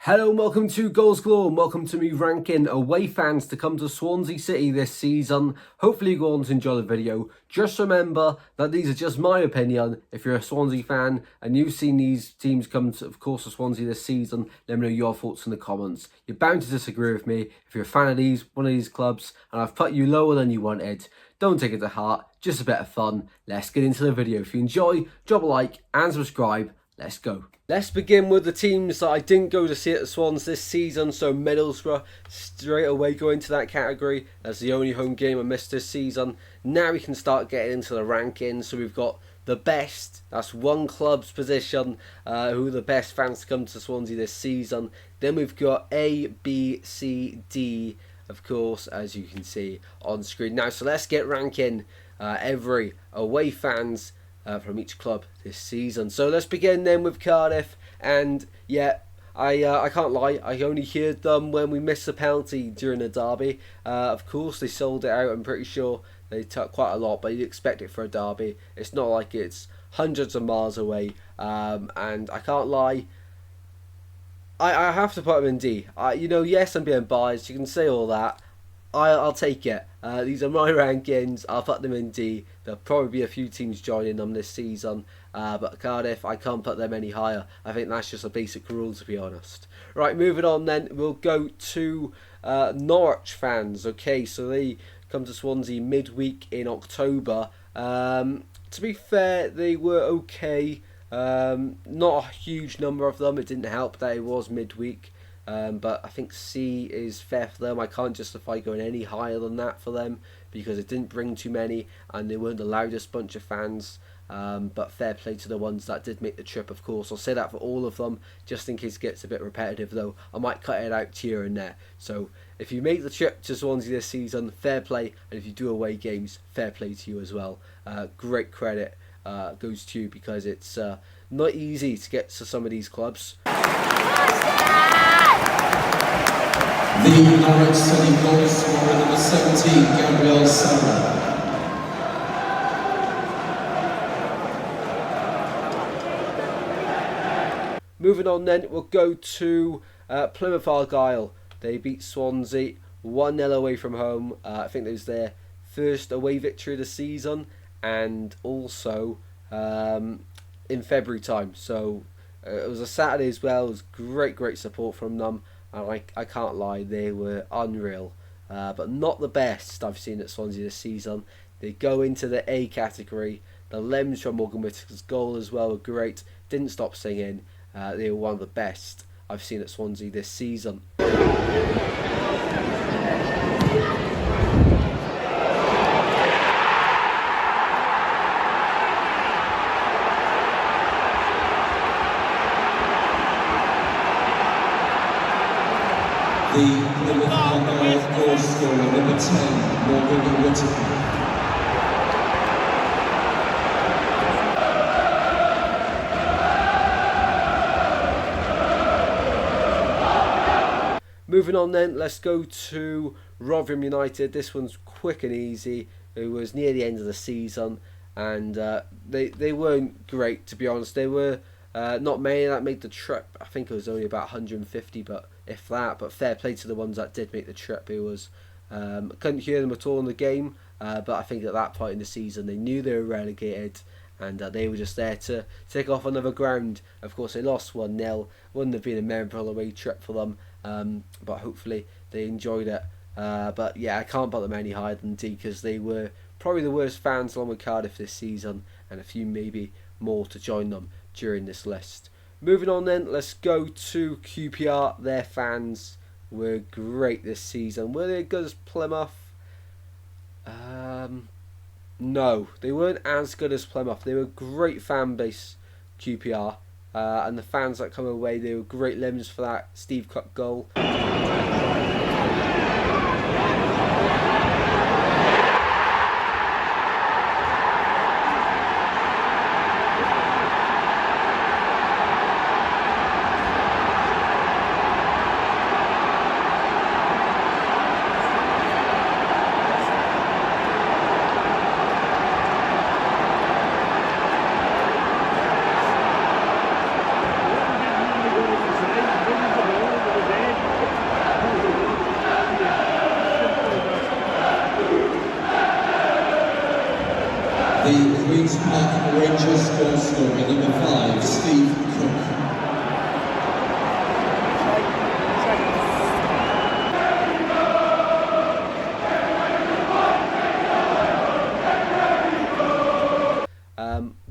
Hello and welcome to Goals Galore and welcome to me ranking away fans to come to Swansea City this season. Hopefully you go on to enjoy the video. Just remember that these are just my opinion. If you're a Swansea fan and you've seen these teams come to, of course, to Swansea this season, let me know your thoughts in the comments. You're bound to disagree with me. If you're a fan of one of these clubs, and I've put you lower than you wanted, don't take it to heart, just a bit of fun. Let's get into the video. If you enjoy, drop a like and subscribe. Let's go. Let's begin with the teams that I didn't go to see at the Swans this season. So Middlesbrough straight away go into that category. That's the only home game I missed this season. Now we can start getting into the rankings. So we've got the best, that's one club's position, who are the best fans to come to Swansea this season. Then we've got A, B, C, D, of course, as you can see on screen. Now, so let's get ranking every away fans from each club this season. So let's begin then with Cardiff, and yeah, I can't lie, I only heard them when we missed a penalty during the derby. Of course they sold it out, I'm pretty sure they took quite a lot, but you'd expect it for a derby. It's not like it's hundreds of miles away, and I can't lie, I have to put them in D. Yes, I'm being biased, you can say all that, I'll take it. These are my rankings. I'll put them in D. There'll probably be a few teams joining them this season, but Cardiff, I can't put them any higher. I think that's just a basic rule, to be honest. Right, moving on then, we'll go to Norwich fans. Okay, so they come to Swansea midweek in October. To be fair, they were okay. Not a huge number of them. It didn't help that it was midweek. But I think C is fair for them. I can't justify going any higher than that for them because it didn't bring too many and they weren't the loudest bunch of fans. But fair play to the ones that did make the trip, of course. I'll say that for all of them, just in case it gets a bit repetitive though. I might cut it out here and there. So if you make the trip to Swansea this season, fair play. And if you do away games, fair play to you as well. Great credit goes to you because it's not easy to get to some of these clubs. The Norwich City goal scorer, number 17, Gabriel Sara. Moving on then, we'll go to Plymouth Argyle. They beat Swansea 1-0 away from home. I think it was their first away victory of the season and also in February time. So it was a Saturday as well. It was great support from them. And I can't lie, they were unreal, but not the best I've seen at Swansea this season. They go into the A category. The limbs from Morgan Whittaker's goal as well were great. Didn't stop singing. They were one of the best I've seen at Swansea this season. The Plymouth Argyle goal scorer, number 10, Morgan Whittaker. Moving on then, let's go to Rotherham United. This one's quick and easy. It was near the end of the season and they weren't great, to be honest. They were not many that made the trip. I think it was only about 150, but if that. But fair play to the ones that did make the trip. It was I couldn't hear them at all in the game, but I think at that point in the season they knew they were relegated and they were just there to take off another ground. Of course, they lost 1-0. Wouldn't have been a memorable away trip for them, but hopefully they enjoyed it. But yeah, I can't put them any higher than D because they were probably the worst fans along with Cardiff this season, and a few maybe more to join them during this list. Moving on then, let's go to QPR. Their fans were great this season. Were they as good as Plymouth? No, they weren't as good as Plymouth. They were a great fan base, QPR, and the fans that come away, they were great limbs for that Steve Cook goal. Queen's Park Rangers goal scorer, number 5, Steve Cook.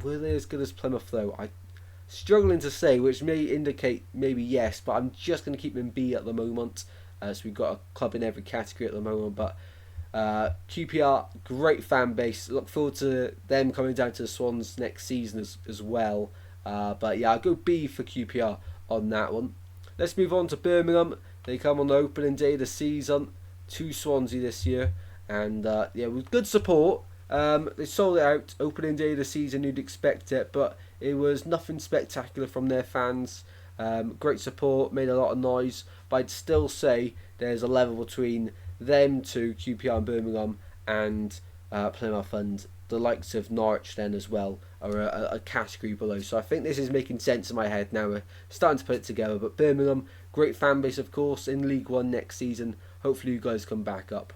Were they as good as Plymouth though? I'm struggling to say, which may indicate maybe yes, but I'm just going to keep them B at the moment. So we've got a club in every category at the moment, but QPR, great fan base. Look forward to them coming down to the Swans next season as well. But yeah, I'll go B for QPR on that one. Let's move on to Birmingham. They come on the opening day of the season to Swansea this year, and yeah, with good support. They sold it out opening day of the season. You'd expect it, but it was nothing spectacular from their fans. Great support, made a lot of noise, but I'd still say there's a level between them two, QPR and Birmingham, and Plymouth, and the likes of Norwich then as well are a category below. So I think this is making sense in my head now. We're starting to put it together. But Birmingham, great fan base of course, in League One next season. Hopefully you guys come back up.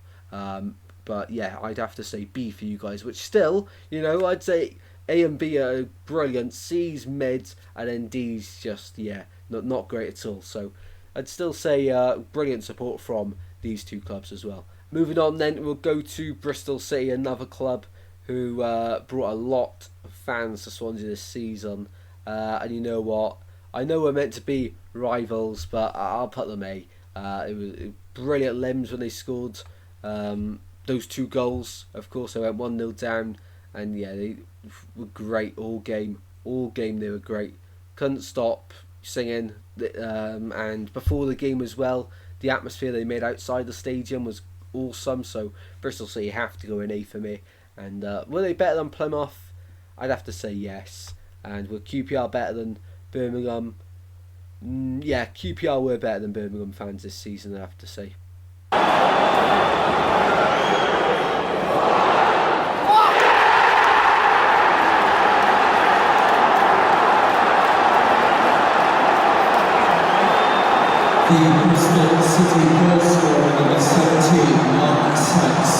But yeah, I'd have to say B for you guys, which still, you know, I'd say A and B are brilliant, C's mid, and then D's just, yeah, not great at all. So I'd still say brilliant support from these two clubs as well. Moving on then, we'll go to Bristol City, another club who brought a lot of fans to Swansea this season. And you know what? I know we're meant to be rivals, but I'll put them A. It was brilliant limbs when they scored those two goals. Of course, they went 1-0 down, and yeah, they were great all game. All game they were great. Couldn't stop singing. And before the game as well, the atmosphere they made outside the stadium was awesome. So Bristol City have to go in A for me. And were they better than Plymouth? I'd have to say yes. And were QPR better than Birmingham? Yeah, QPR were better than Birmingham fans this season, I have to say. The Bristol City goal scorer, number 17, Mark Sykes.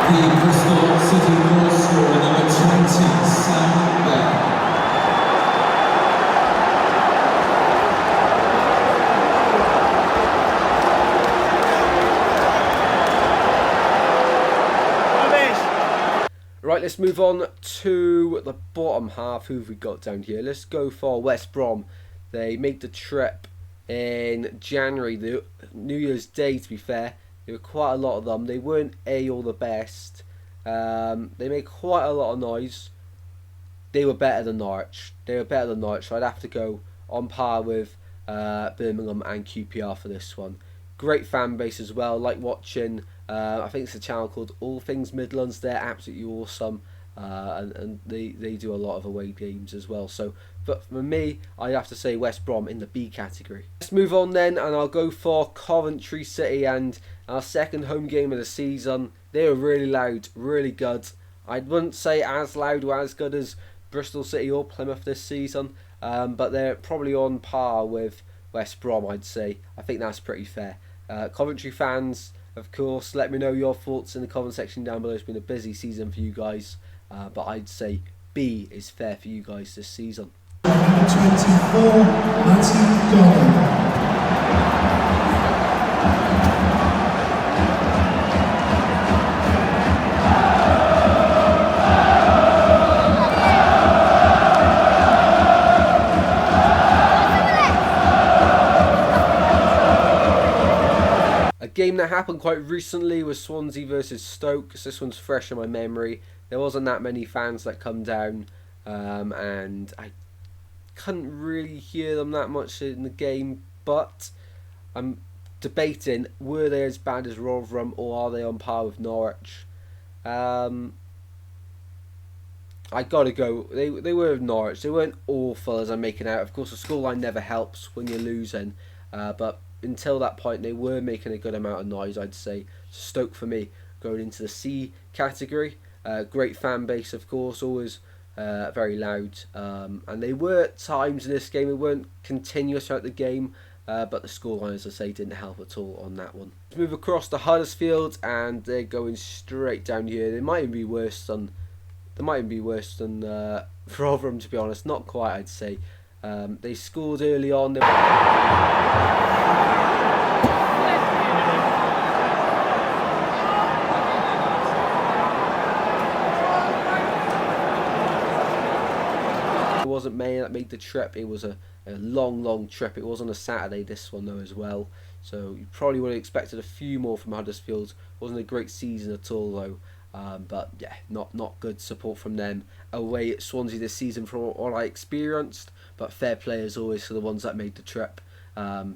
The Bristol City goal scorer, number 20, Sam Beck. Right, let's move on to the bottom half. Who have we got down here? Let's go for West Brom. They made the trip in January, the New Year's Day to be fair. There were quite a lot of them. They weren't A or the best. They made quite a lot of noise. They were better than Norwich. So I'd have to go on par with Birmingham and QPR for this one. Great fan base as well. Like watching, I think it's a channel called All Things Midlands. They're absolutely awesome. And they do a lot of away games as well. So, but for me, I have to say West Brom in the B category. Let's move on then, and I'll go for Coventry City, and our second home game of the season. They were really loud, really good. I wouldn't say as loud or as good as Bristol City or Plymouth this season, but they're probably on par with West Brom, I'd say. I think that's pretty fair. Coventry fans, of course, let me know your thoughts in the comment section down below. It's been a busy season for you guys, but I'd say B is fair for you guys this season. 24, Matthew Donald. A game that happened quite recently was Swansea versus Stoke. This one's fresh in my memory. There wasn't that many fans that come down, and I couldn't really hear them that much in the game, but I'm debating, were they as bad as Rotherham or are they on par with Norwich? I gotta go. They were with Norwich. They weren't awful as I'm making out. Of course, the scoreline never helps when you're losing, but until that point they were making a good amount of noise, I'd say. Stoke for me going into the C category. Great fan base, of course, always very loud, and they were at times in this game. They weren't continuous throughout the game, but the scoreline, as I say, didn't help at all on that one. Let's move across to Huddersfield, and they're going straight down here. They might even be worse than Rotherham, to be honest. Not quite, I'd say. They scored early on. It wasn't me that made the trip. It was a long trip. It was on a Saturday, this one though, as well. So you probably would have expected a few more from Huddersfield. Wasn't a great season at all though. But yeah, not good support from them away at Swansea this season from all I experienced. But fair play as always to the ones that made the trip,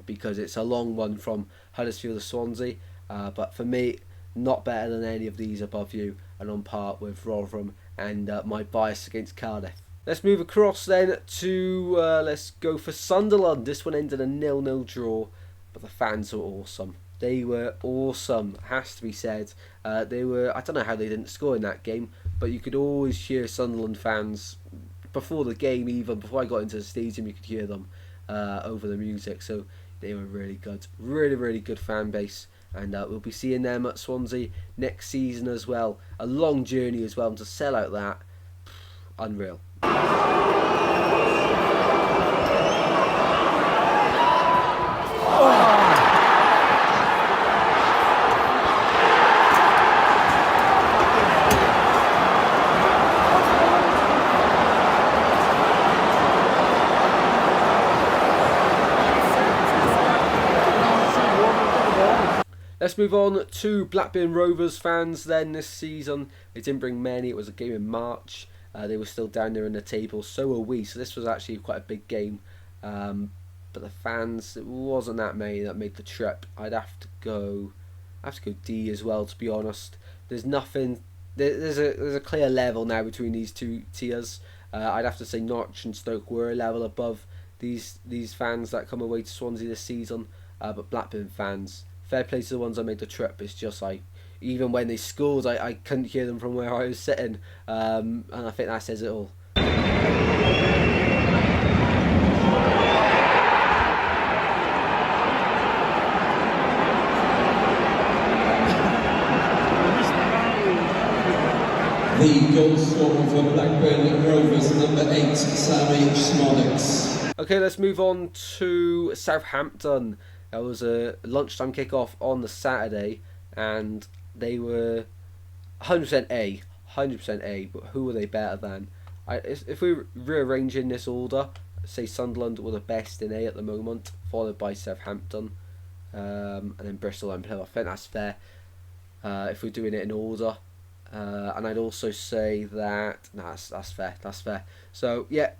because it's a long one from Huddersfield to Swansea. But for me, not better than any of these above you, and on par with Rotherham and my bias against Cardiff. Let's move across then to, let's go for Sunderland. This one ended a 0-0 draw, but the fans were awesome. They were awesome, has to be said. They were, I don't know how they didn't score in that game, but you could always hear Sunderland fans before the game, even before I got into the stadium, you could hear them over the music. So they were really good, really good fan base. And we'll be seeing them at Swansea next season as well. A long journey as well, and to sell out that, unreal. Let's move on to Blackburn Rovers fans then this season. They didn't bring many. It was a game in March. They were still down there in the table. So were we. So this was actually quite a big game. But the fans, it wasn't that many that made the trip. I'd have to go D as well, to be honest. There's nothing. There's a clear level now between these two tiers. I'd have to say Norwich and Stoke were a level above these fans that come away to Swansea this season. But Blackburn fans, fair play to the ones that made the trip. It's just like, even when they scored, I couldn't hear them from where I was sitting, and I think that says it all. The goal scorer for Blackburn Rovers, number 8, Sammy Smolix. Okay, let's move on to Southampton. That was a lunchtime kickoff on the Saturday, and they were 100% A, but who were they better than? If we're rearranging this order, say Sunderland were the best in A at the moment, followed by Southampton, and then Bristol and Plymouth. I think that's fair, if we're doing it in order. And I'd also say that that's fair. So yeah,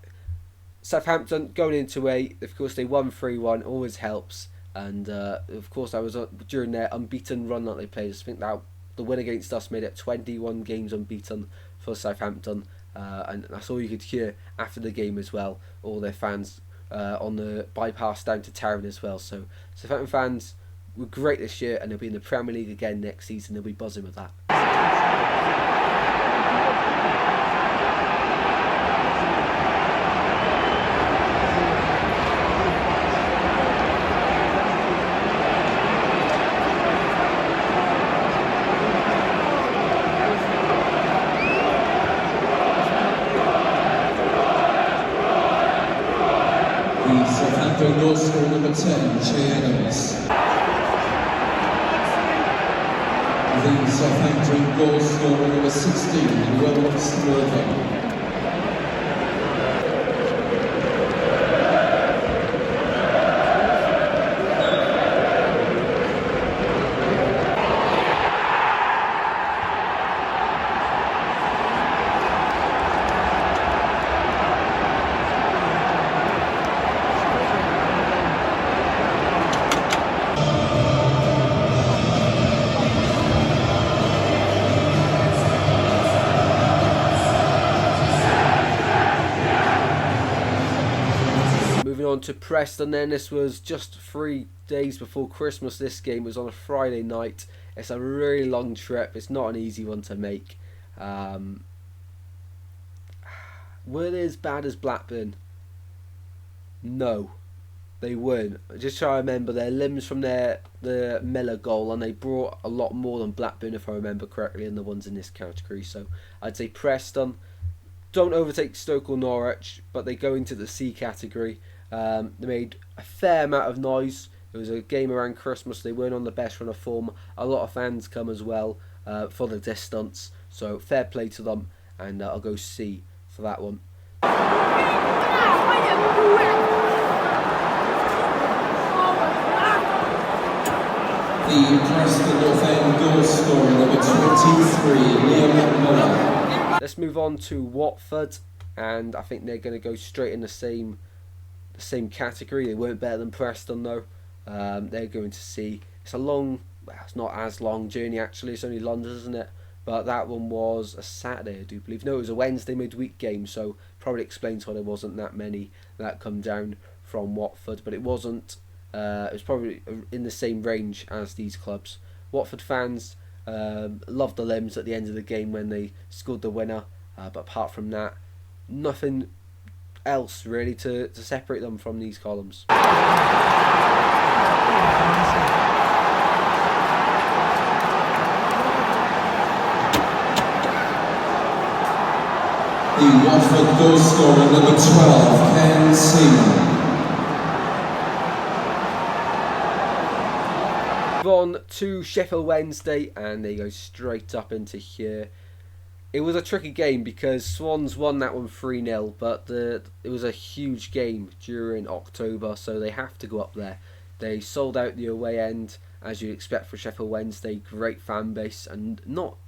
Southampton going into A. Of course, they won 3-1. Always helps. And of course, that was during their unbeaten run that they played. I think that the win against us made it 21 games unbeaten for Southampton, and that's all you could hear after the game as well. All their fans on the bypass down to town as well. So Southampton fans were great this year, and they'll be in the Premier League again next season. They'll be buzzing with that. Southampton goal scorer number 10, Che Adams. The Southampton goal scorer number 16, Will Swerve. On to Preston then. This was just 3 days before Christmas. This game was on a Friday night. It's a really long trip. It's not an easy one to make. Were they as bad as Blackburn? No, they weren't. Just try to remember their limbs from the Miller goal, and they brought a lot more than Blackburn, if I remember correctly, in the ones in this category. So I'd say Preston don't overtake Stoke or Norwich, but they go into the C category. They made a fair amount of noise. It was a game around Christmas. They weren't on the best run of form. A lot of fans come as well for the distance. So fair play to them, and I'll go C for that one. The Preston North End goal scorer, number 23, Liam Muller. Let's move on to Watford, and I think they're going to go straight in the same category. They weren't better than Preston though. They're going to see. It's a long, well, it's not as long journey actually. It's only London, isn't it? But that one was a Saturday, I do believe. No, it was a Wednesday midweek game, so probably explains why there wasn't that many that come down from Watford. But it wasn't. It was probably in the same range as these clubs. Watford fans loved the limbs at the end of the game when they scored the winner. But apart from that, nothing else really to separate them from these columns. The Watford goal scorer, number 12, Ken Seaman. On to Sheffield Wednesday, and they go straight up into here. It was a tricky game because Swans won that one 3-0, but it was a huge game during October, so they have to go up there. They sold out the away end, as you'd expect for Sheffield Wednesday. Great fan base, and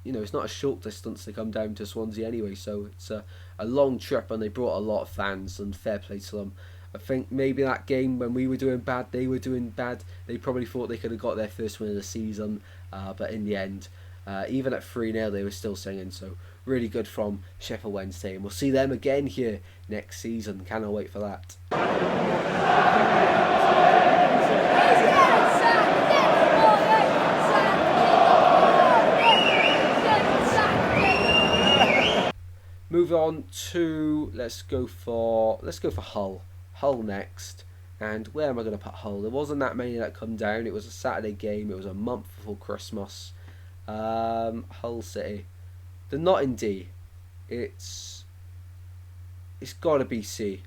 it's not a short distance to come down to Swansea anyway, so it's a long trip, and they brought a lot of fans, and fair play to them. I think maybe that game when we were doing bad, they were doing bad. They probably thought they could have got their first win of the season, but in the end, even at 3-0, they were still singing. So really good from Sheffield Wednesday, and we'll see them again here next season. Cannot wait for that. Move on to let's go for Hull. Hull next, and where am I going to put Hull? There wasn't that many that come down. It was a Saturday game. It was a month before Christmas. Hull City, they're not in D. It's got to be C.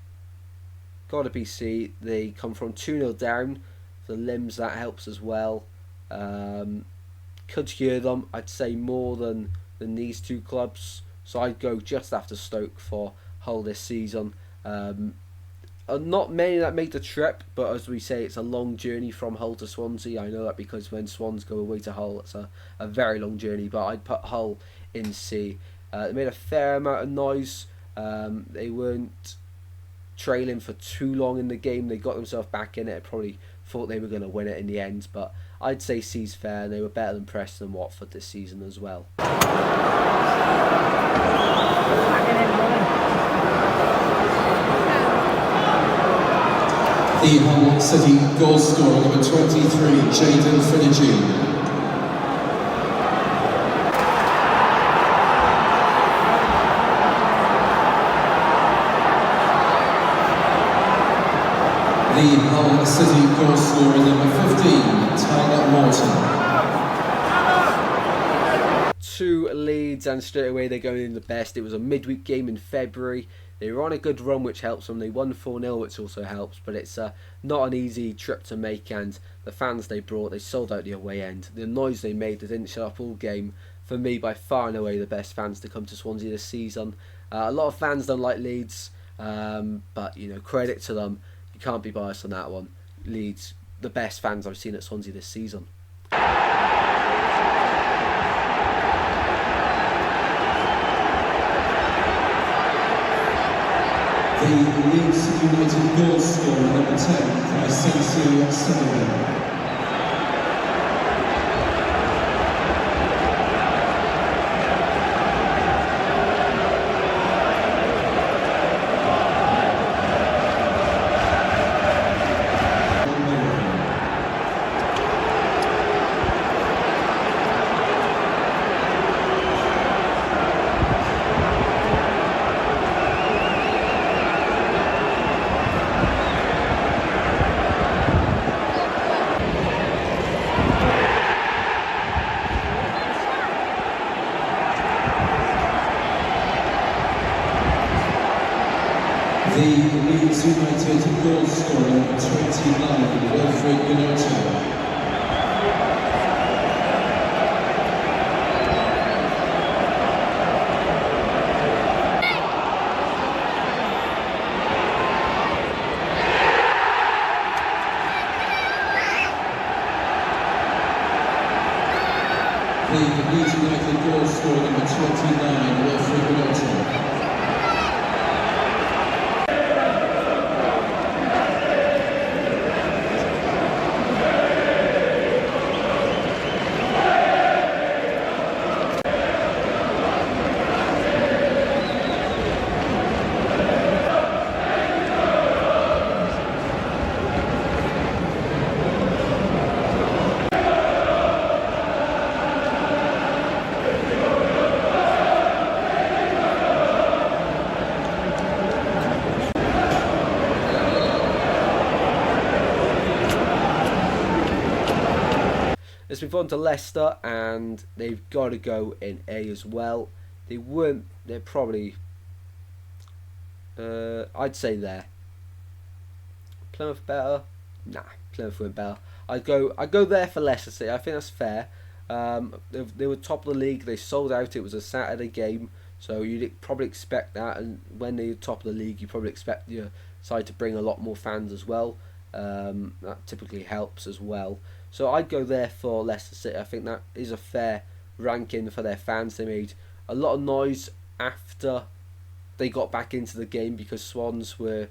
Got to be C. They come from 2-0 down. For the limbs, that helps as well. Could hear them. I'd say more than these two clubs. So I'd go just after Stoke for Hull this season. Not many that made the trip, but as we say, it's a long journey from Hull to Swansea. I know that because when Swans go away to Hull, it's a very long journey, but I'd put Hull in C. They made a fair amount of noise. They weren't trailing for too long in the game. They got themselves back in it. I probably thought they were going to win it in the end, but I'd say C's fair. They were better than Preston and Watford this season as well. The Hull City goal scorer, number 23, Jayden Finnegan. The Hull City goal scorer, number 15, Tyler Morton. 2 leads, and straight away they're going in the best. It was a midweek game in February. They were on a good run, which helps them. They won 4-0, which also helps, but it's not an easy trip to make, and the fans they brought, they sold out the away end. The noise they made, they didn't shut up all game. For me, by far and away, the best fans to come to Swansea this season. A lot of fans don't like Leeds, but credit to them. You can't be biased on that one. Leeds, the best fans I've seen at Swansea this season. The Leeds United goal scorer, number 10, Swansea Sullivan. Leeds United goal scorer number 29, Wilfred Gnotto. The Leeds United goal scorer number 29, Wilfred Gnotto. Let's move on to Leicester, and they've got to go in A as well. They're probably, I'd say there. Plymouth better? Nah, Plymouth weren't better. I'd go there for Leicester City. I think that's fair. They were top of the league. They sold out. It was a Saturday game, so you'd probably expect that. And when they're top of the league, you probably expect your side to bring a lot more fans as well. That typically helps as well. So I'd go there for Leicester City. I think that is a fair ranking for their fans. They made a lot of noise after they got back into the game because Swans we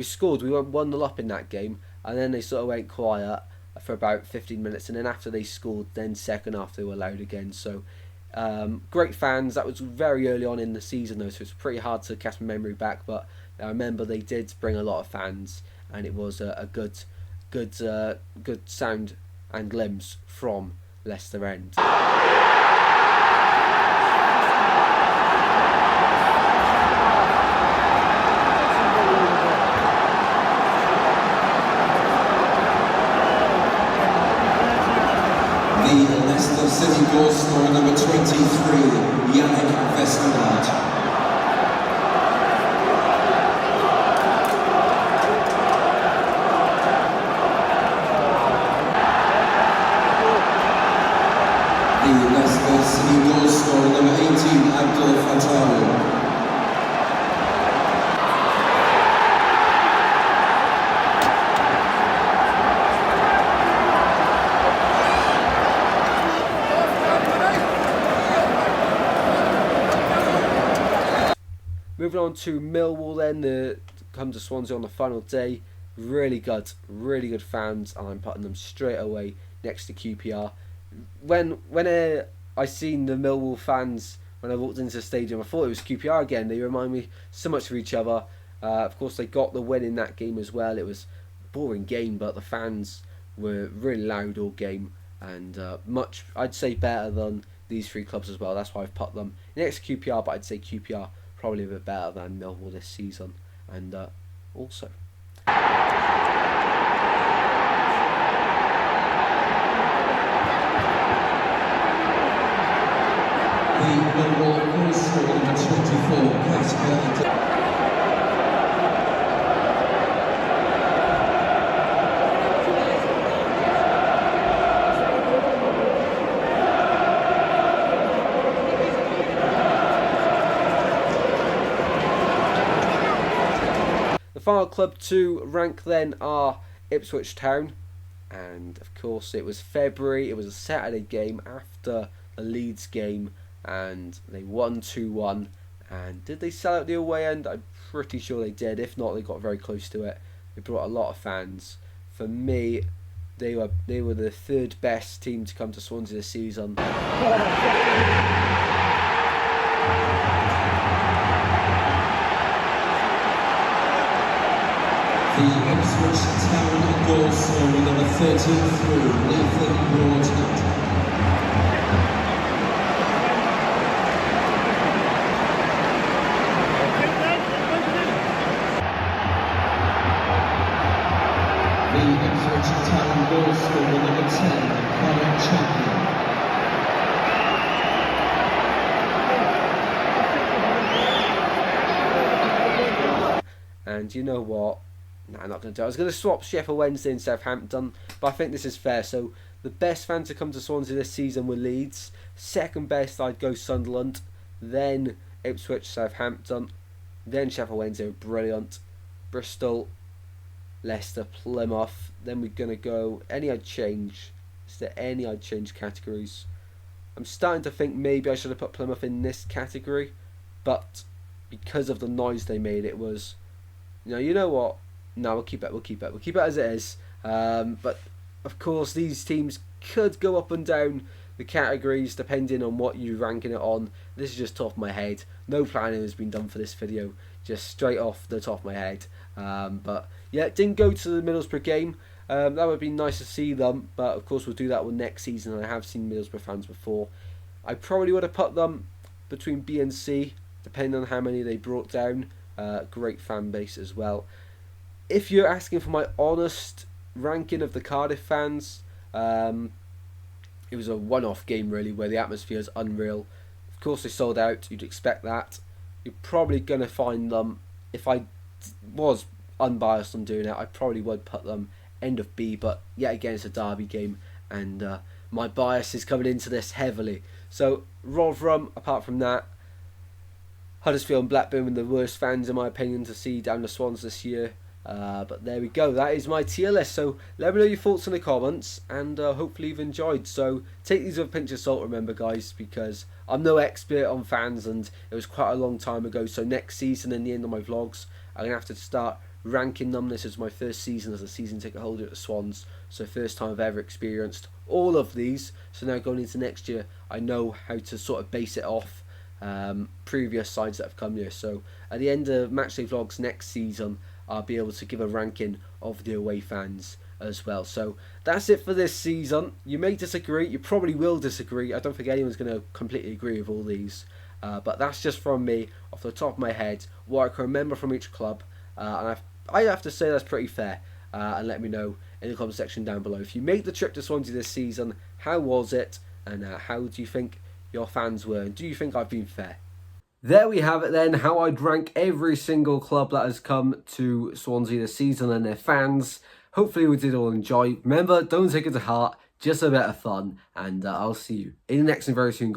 scored. We went 1-0 up in that game, and then they sort of went quiet for about 15 minutes, and then after they scored, then second half they were loud again. So great fans. That was very early on in the season though, so it's pretty hard to cast my memory back, but I remember they did bring a lot of fans, and it was a good sound and glimpse from Leicester End. The Leicester City goal scorer number 23, Yannick Vestergaard. The Leicester City goal scorer number 18, Abdul Fattah. Moving on to Millwall then, come to Swansea on the final day. Really good fans, and I'm putting them straight away next to QPR. When I seen the Millwall fans when I walked into the stadium, I thought it was QPR again. They remind me so much of each other. Of course, they got the win in that game as well. It was a boring game, but the fans were really loud all game, and I'd say better than these three clubs as well. That's why I've put them next to QPR, but I'd say QPR probably a bit better than Millwall this season, and also. The Millwall goal scorer number 24, Casper. The final club to rank then are Ipswich Town, and of course it was February. It was a Saturday game after the Leeds game, and they won 2-1. And did they sell out the away end? I'm pretty sure they did. If not, they got very close to it. They brought a lot of fans. For me, they were the third best team to come to Swansea this season. The Ipswich Town goal scorer number 33, Nathan Broadhead. The Ipswich Town goal scorer number 10, Connor Champion. And you know what? No, I'm not going to do it. I was going to swap Sheffield Wednesday and Southampton, but I think this is fair. So the best fans to come to Swansea this season were Leeds. Second best, I'd go Sunderland. Then Ipswich, Southampton. Then Sheffield Wednesday were brilliant. Bristol, Leicester, Plymouth. Then we're going to go... Any I'd change? Is there any I'd change categories? I'm starting to think maybe I should have put Plymouth in this category. But because of the noise they made, it was... You know what? No, we'll keep it. We'll keep it as it is. But of course, these teams could go up and down the categories depending on what you're ranking it on. This is just top of my head. No planning has been done for this video. Just straight off the top of my head. But yeah, didn't go to the Middlesbrough game. That would be nice to see them. But of course, we'll do that one next season. I have seen Middlesbrough fans before. I probably would have put them between B and C, depending on how many they brought down. Great fan base as well. If you're asking for my honest ranking of the Cardiff fans, it was a one-off game really, where the atmosphere is unreal. Of course they sold out, you'd expect that. You're probably going to find them, if I was unbiased on doing it, I probably would put them end of B, but yet again it's a derby game, and my bias is coming into this heavily. So Rotherham, apart from that, Huddersfield and Blackburn were the worst fans in my opinion to see down the Swans this year. But there we go, that is my tier list. So let me know your thoughts in the comments, and hopefully you've enjoyed. So take these with a pinch of salt, remember guys, because I'm no expert on fans and it was quite a long time ago. So next season, in the end of my vlogs, I'm going to have to start ranking them. This is my first season as a season ticket holder at the Swans, so first time I've ever experienced all of these. So now going into next year, I know how to sort of base it off previous sides that have come here. So at the end of matchday vlogs next season, I'll be able to give a ranking of the away fans as well. So that's it for this season. You may disagree, you probably will disagree. I don't think anyone's going to completely agree with all these, but that's just from me off the top of my head, what I can remember from each club, and I have to say that's pretty fair. And let me know in the comment section down below, if you make the trip to Swansea this season, how was it, and how do you think your fans were, and do you think I've been fair? There we have it then, how I'd rank every single club that has come to Swansea this season and their fans. Hopefully we did all enjoy. Remember, don't take it to heart, just a bit of fun, and I'll see you in the next one very soon.